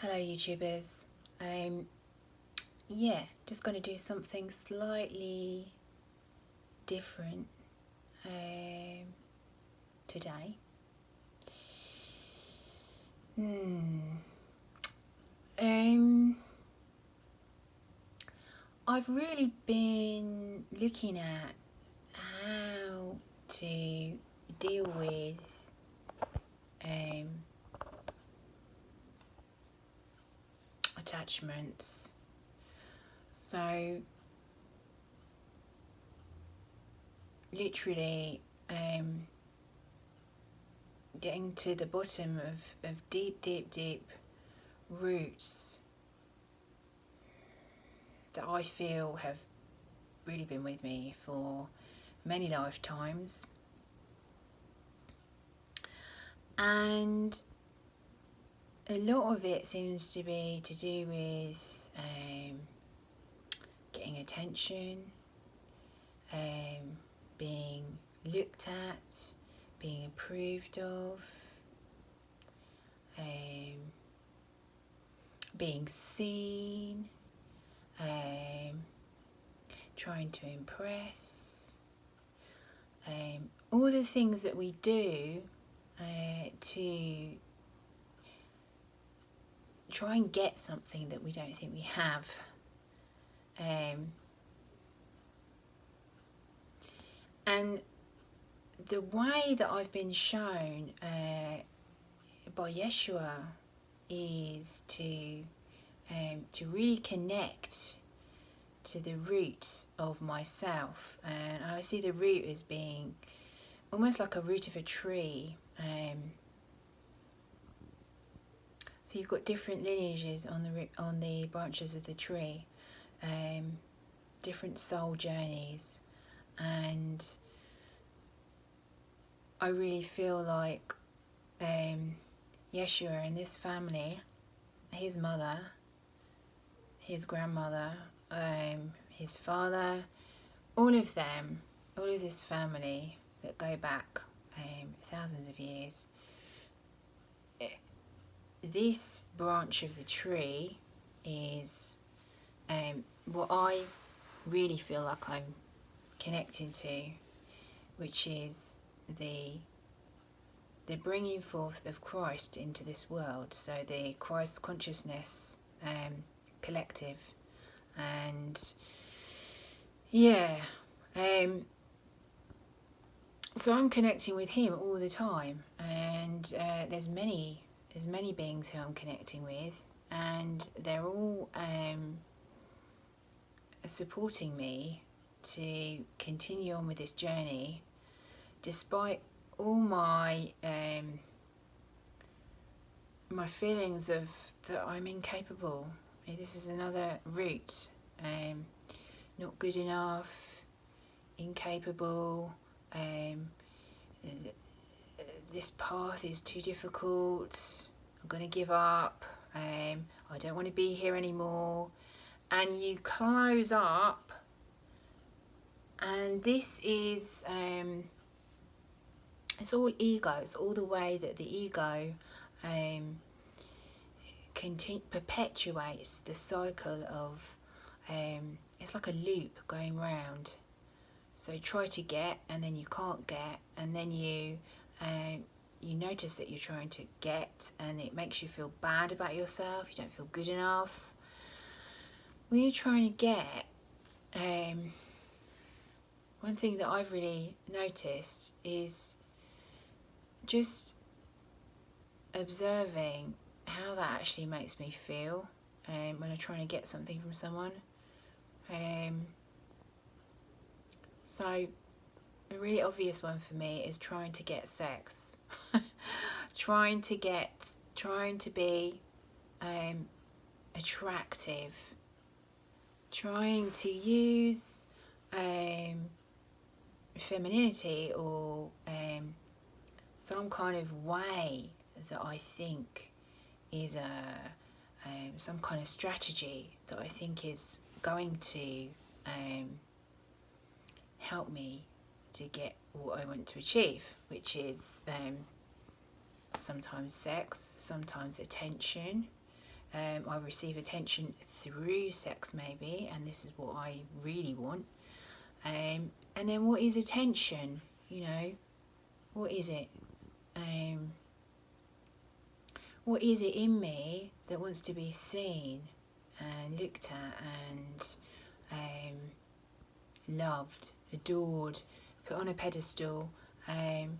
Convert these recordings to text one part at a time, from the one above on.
Hello YouTubers. Yeah, just going to do something slightly different today. I've really been looking at how to deal with attachments. So literally getting to the bottom of deep roots that I feel have really been with me for many lifetimes. And a lot of it seems to be to do with getting attention, being looked at, being approved of, being seen, trying to impress, all the things that we do to try and get something that we don't think we have. And the way that I've been shown by Yeshua is to really connect to the root of myself, and I see the root as being almost like a root of a tree. So you've got different lineages on the branches of the tree, different soul journeys, and I really feel like Yeshua and this family, his mother, his grandmother, his father, all of them, all of this family that go back thousands of years, this branch of the tree is what I really feel like I'm connecting to, which is the bringing forth of Christ into this world. So the Christ consciousness collective, and so I'm connecting with him all the time, and there's many beings who I'm connecting with, and they're all supporting me to continue on with this journey, despite all my my feelings of that I'm incapable. This is another route. Not good enough, incapable. This path is too difficult. I'm going to give up. I don't want to be here anymore. And you close up, and this is it's all ego. It's all the way that the ego perpetuates the cycle of it's like a loop going round. So try to get, and then you can't get, and then you notice that you're trying to get, and it makes you feel bad about yourself. You don't feel good enough. When you're trying to get, one thing that I've really noticed is just observing how that actually makes me feel when I'm trying to get something from someone. So a really obvious one for me is trying to get sex. trying to be attractive, trying to use femininity or some kind of way that I think is some kind of strategy that I think is going to help me to get what I want to achieve, which is sometimes sex, sometimes attention, I receive attention through sex maybe, and this is what I really want. And then what is attention? You know, what is it? What is it in me that wants to be seen and looked at and loved, adored, put on a pedestal? And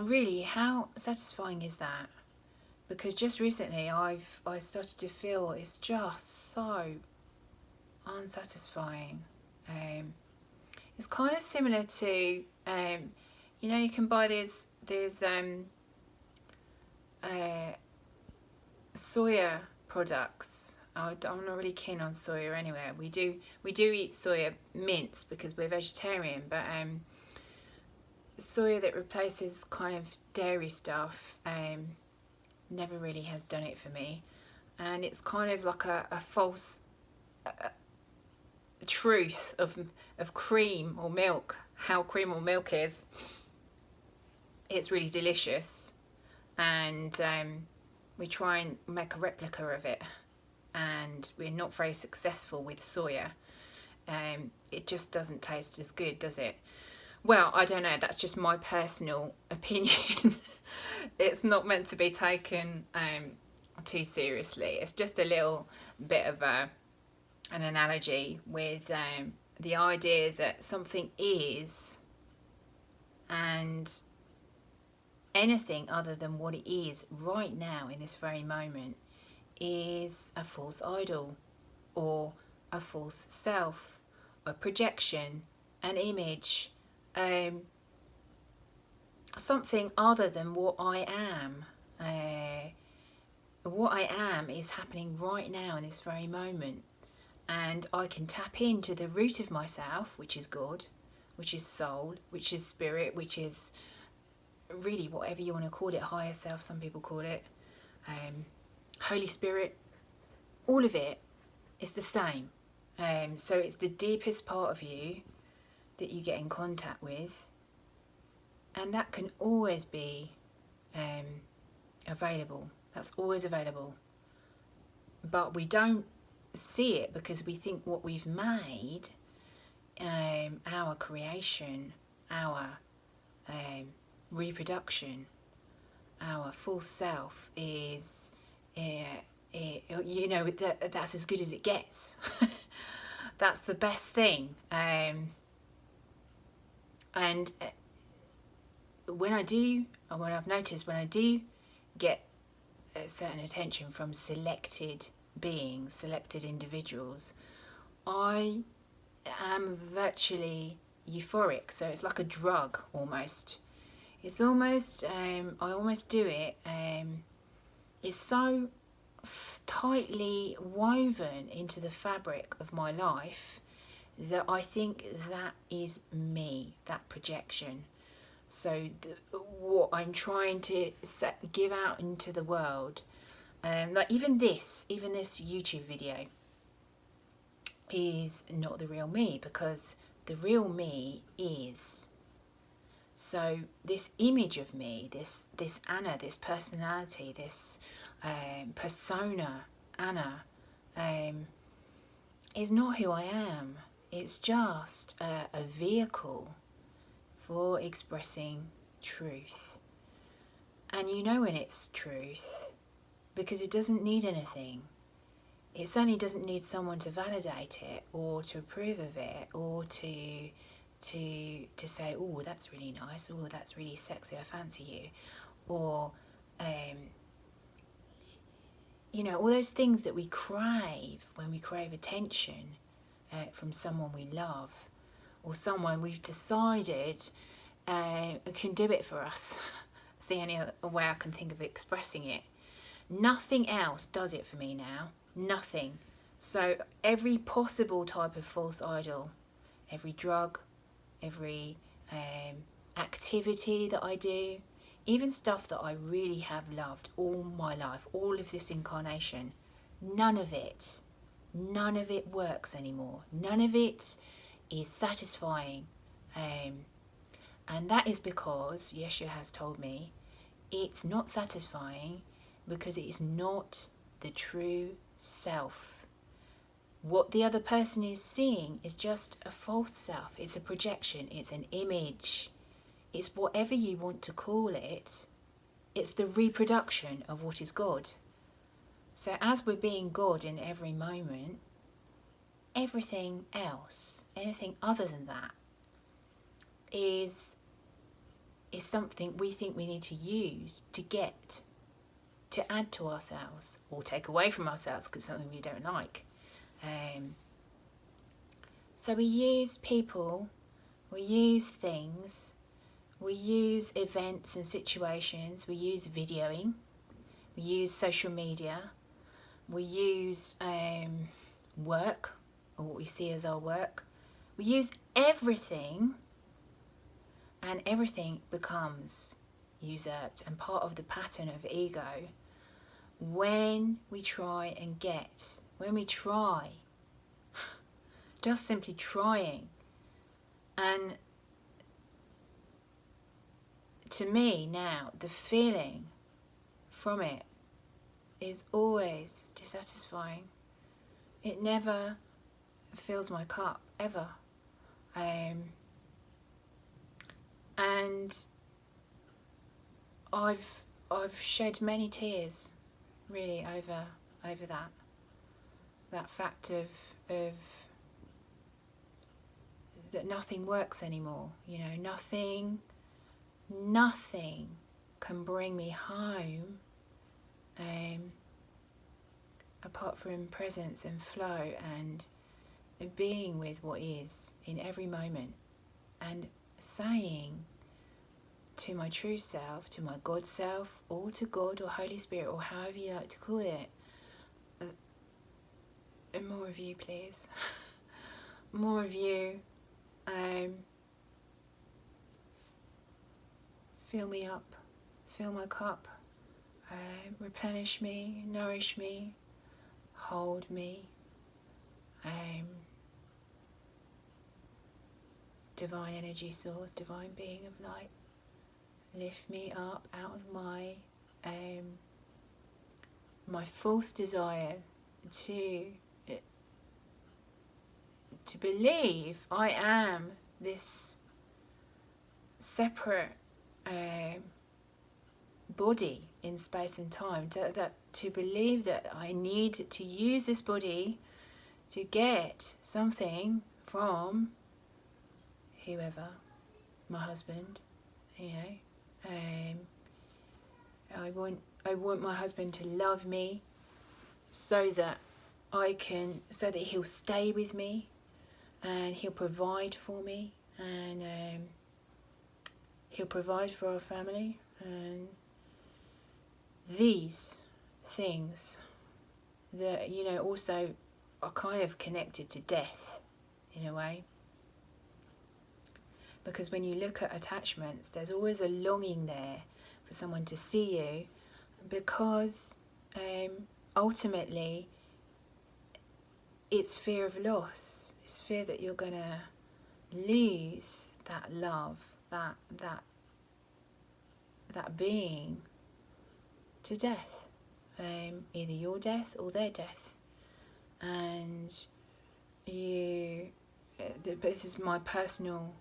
really, how satisfying is that? Because just recently I started to feel it's just so unsatisfying. It's kind of similar to, you know, you can buy these soya products. I'm not really keen on soya anyway. We do eat soya mince because we're vegetarian, but soya that replaces kind of dairy stuff never really has done it for me. And it's kind of like a false truth of cream or milk, how cream or milk is. It's really delicious, and we try and make a replica of it, and we're not very successful with soya. It just doesn't taste as good, does it? Well, I don't know, that's just my personal opinion. It's not meant to be taken too seriously. It's just a little bit of an analogy with the idea that something is, and anything other than what it is right now in this very moment is a false idol, or a false self, a projection, an image, something other than what I am. What I am is happening right now in this very moment, and I can tap into the root of myself, which is God, which is soul, which is spirit, which is really whatever you want to call it, higher self, some people call it, Holy Spirit. All of it is the same. So it's the deepest part of you that you get in contact with, and that can always be available. That's always available, but we don't see it because we think what we've made, our creation, our reproduction, our full self is you know, that's as good as it gets. That's the best thing. And when I've noticed, when I do get a certain attention from selected beings, selected individuals, I am virtually euphoric. So it's like a drug almost. It's almost, I almost do it. It's so tightly woven into the fabric of my life that I think that is me, that projection. So what I'm trying to give out into the world, like even this YouTube video is not the real me, because the real me is. So this image of me, this Anna, this personality, this persona Anna, is not who I am. It's just a vehicle for expressing truth. And you know when it's truth because it doesn't need anything. It certainly doesn't need someone to validate it or to approve of it or to say, oh, that's really nice, oh, that's really sexy, I fancy you, or you know, all those things that we crave when we crave attention from someone we love, or someone we've decided can do it for us. It's the only way I can think of expressing it. Nothing else does it for me now. Nothing. So every possible type of false idol, every drug, every activity that I do, even stuff that I really have loved all my life, all of this incarnation, none of it works anymore. None of it is satisfying. And that is because Yeshua has told me it's not satisfying, because it is not the true self. What the other person is seeing is just a false self. It's a projection. It's an image. It's whatever you want to call it. It's the reproduction of what is God. So as we're being God in every moment, everything else, anything other than that, is something we think we need to use to get, to add to ourselves or take away from ourselves because something we don't like. So we use people, we use things, we use events and situations, we use videoing, we use social media, we use work, or what we see as our work. We use everything, and everything becomes usurped and part of the pattern of ego when we try, just simply trying. And to me now, the feeling from it is always dissatisfying. It never fills my cup, ever. And I've shed many tears, really, over that fact of that nothing works anymore. You know, nothing can bring me home apart from presence and flow and being with what is in every moment, and saying to my true self, to my God self, or to God or Holy Spirit, or however you like to call it, more of you, please. More of you. Fill me up, fill my cup, replenish me, nourish me, hold me. Divine energy source, divine being of light, lift me up out of my false desire to believe I am this separate body in space and time, to believe that I need to use this body to get something from whoever, my husband, you know. I want my husband to love me so that he'll stay with me, and he'll provide for me, and he'll provide for our family. And these things that, you know, also are kind of connected to death in a way, because when you look at attachments, there's always a longing there for someone to see you, because ultimately it's fear of loss. It's fear that you're going to lose that love, that being, to death, either your death or their death. And this is my personal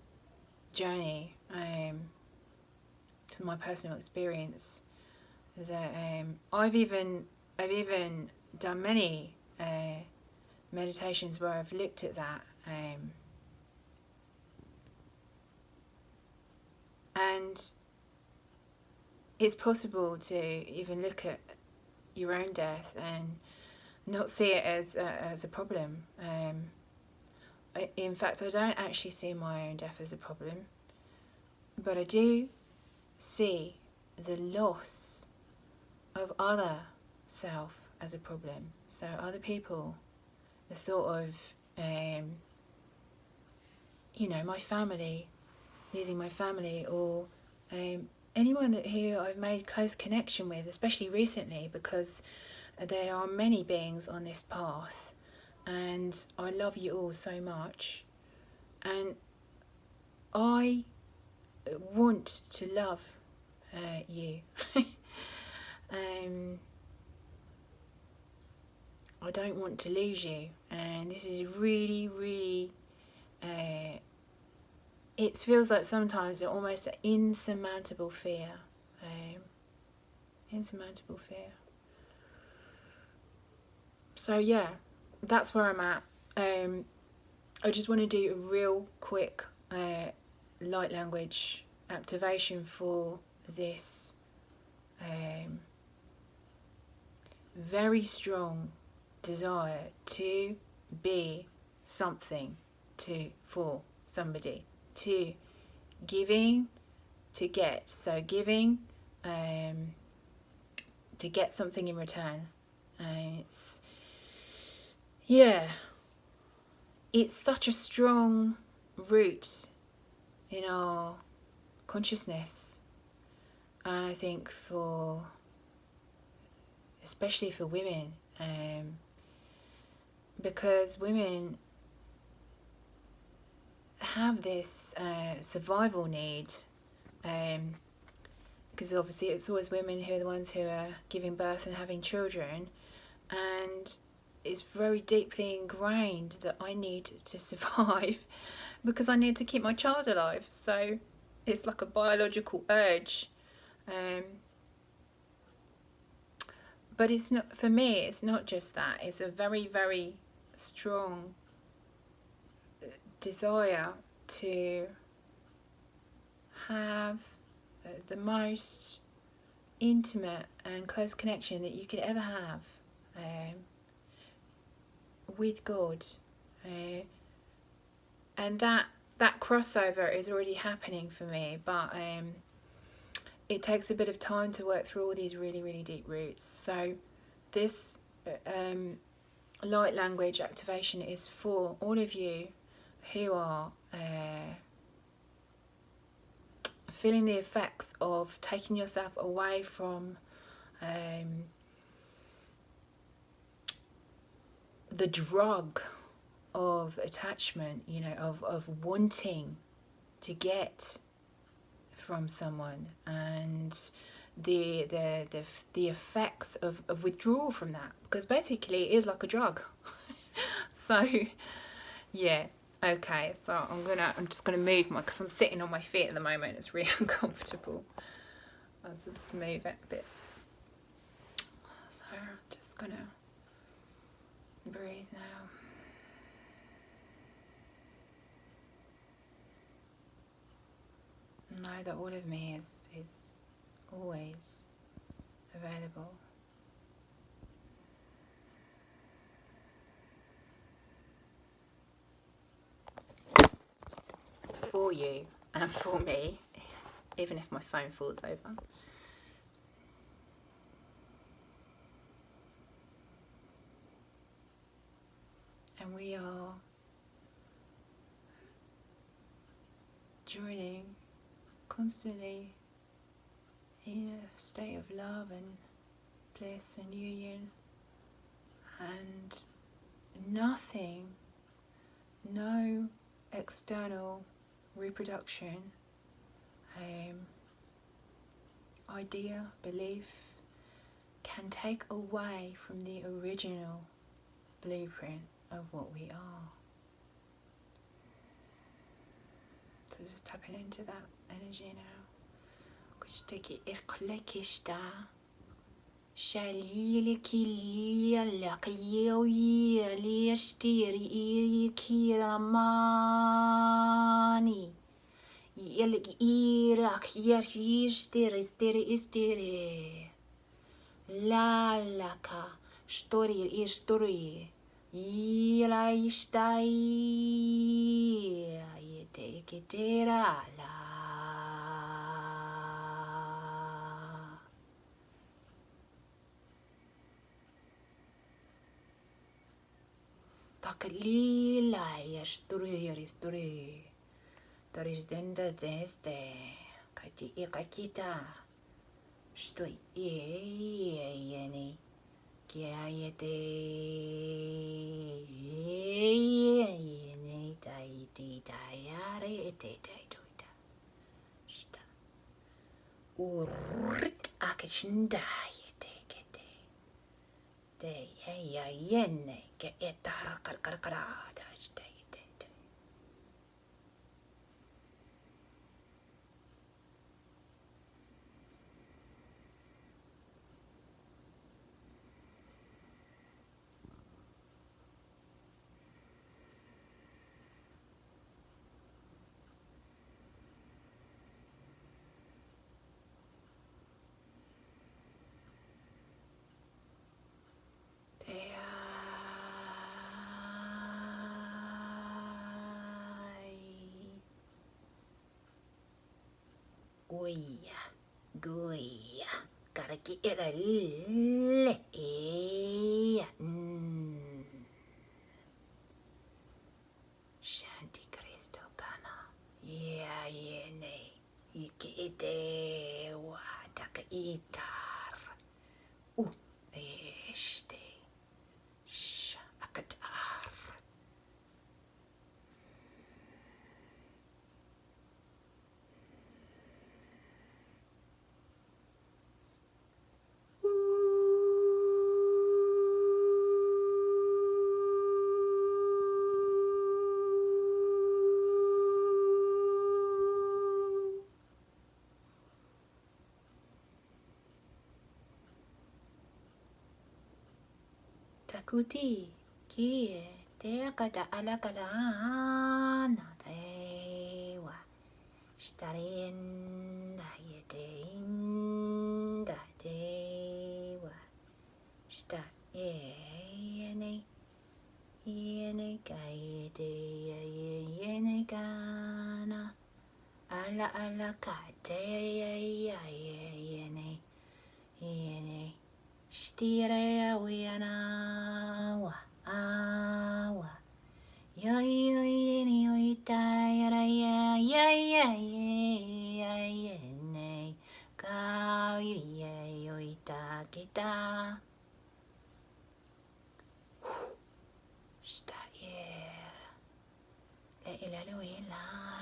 journey, it's my personal experience, that I've even done many meditations where I've looked at that, and it's possible to even look at your own death and not see it as a problem. In fact, I don't actually see my own death as a problem, but I do see the loss of other self as a problem. So other people, the thought of, you know, my family, losing my family, or anyone who I've made close connection with, especially recently, because there are many beings on this path, and I love you all so much, and I want to love you. I don't want to lose you. And this is really, really, it feels like sometimes almost an insurmountable fear. Insurmountable fear. So yeah, that's where I'm at. I just want to do a real quick light language activation for this very strong desire to be something for somebody, to giving, to get. So giving to get something in return. It's such a strong root in our consciousness, I think, especially for women, because women have this survival need, because obviously it's always women who are the ones who are giving birth and having children, and it's very deeply ingrained that I need to survive because I need to keep my child alive. So it's like a biological urge. But it's not, for me, it's not just that. It's a very, very strong desire to have the most intimate and close connection that you could ever have with God. And that crossover is already happening for me, but it takes a bit of time to work through all these really, really deep roots. So this light language activation is for all of you who are feeling the effects of taking yourself away from the drug of attachment, of wanting to get from someone, and the effects of withdrawal from that, because basically it is like a drug. So yeah, okay, so I'm just gonna move because I'm sitting on my feet at the moment. It's really uncomfortable. I'll just move it a bit. So I'm just gonna breathe now. Know that all of me is always available. For you and for me, even if my phone falls over. And we are joining constantly in a state of love and bliss and union, and nothing, no external reproduction, idea, belief can take away from the original blueprint of what we are. So just tapping into that energy now. Kusteki irklekishta shalili kilila kayoyi liashtiri ikiramani yelik irak yashistiri lalaka story yela ishtai yetekitera la takalila yashtori tarisdenda deste kati ekakita stoi yani kiayete yani taiti tayare etetaita sta urrit akashinda yetekete de ya yene ke etar kar da ste te te Goya, goya, gotta get it a le, Shanti Cristo kana, ne, ite wa taka itar, este, sha akatar. Takuti, kie, te akata alakada na tewa, starin da yete inda tewa, sta ene kaite ene kana, ala kate ene. Stire wiana wa awa yo ni oita yara ne ka oita kita sta la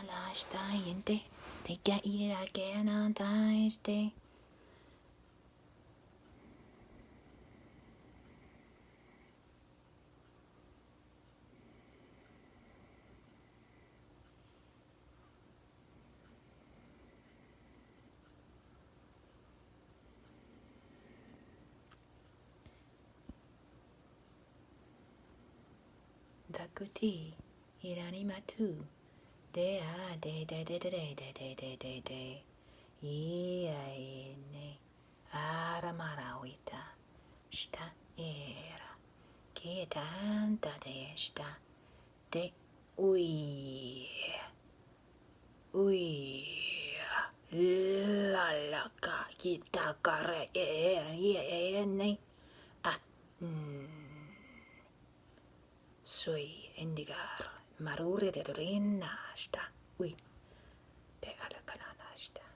la sta yente te ka ira ke na ta este Dakuti, irani matu, de ne, aramarawita, sta era, que tanta de esta, de la kita kare ne, soy indigar marure de dorina sta te alakanana sta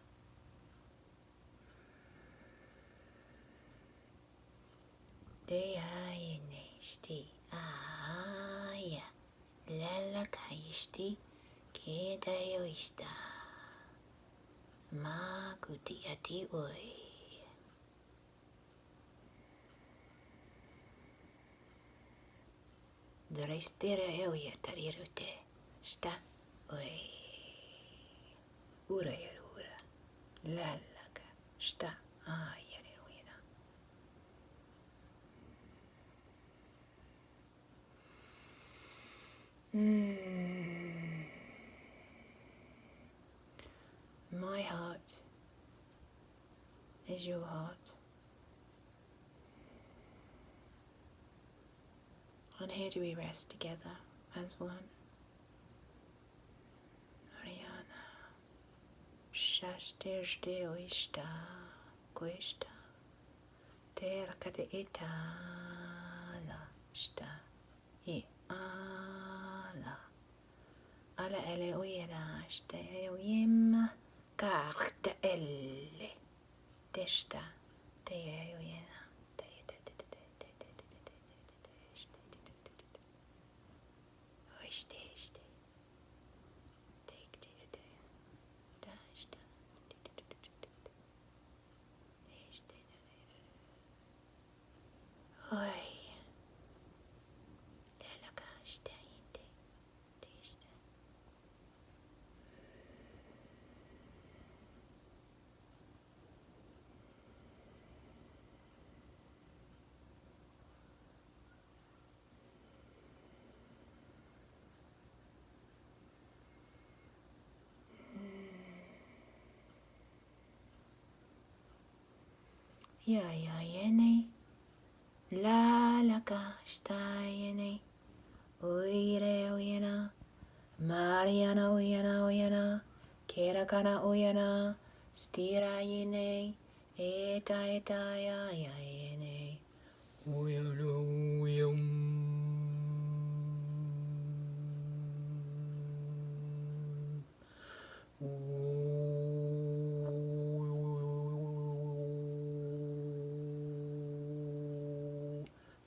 de ne sti aya lala kaisti ke dayo ista ma kuti ati oi Dorestere eoia tarirute sta oi ura lalaga sta ayaruina My heart is your heart. And here do we rest together as one. Ariana. Shashtirste oista. Questa. Terkade itala. Sta. I ala. Ala ele oira. Sta oima. Karta elle. Testa. Te oira. Oi. ya ya yene. La la ka stayene. Uire uyena. Mariana uyena uyena. Kerakana uyena. Stira yene. Eta eta ya ya yene. Uyena uyem.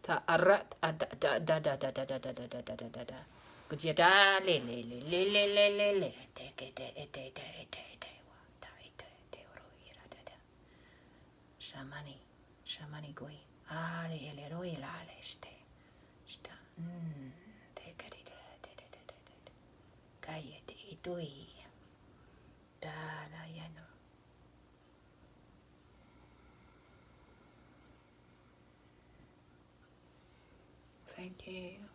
Ta arat ada da da da da da da da da da da da da da. Kuja da le le le le le le le le. Te ke te te te te te wa ta te te ro ira da da. Shamani shamani goi. Ale ele ro ila le ste. Sta. Te ke te te te te te te. Kai te doi. Da la ya no. Thank you.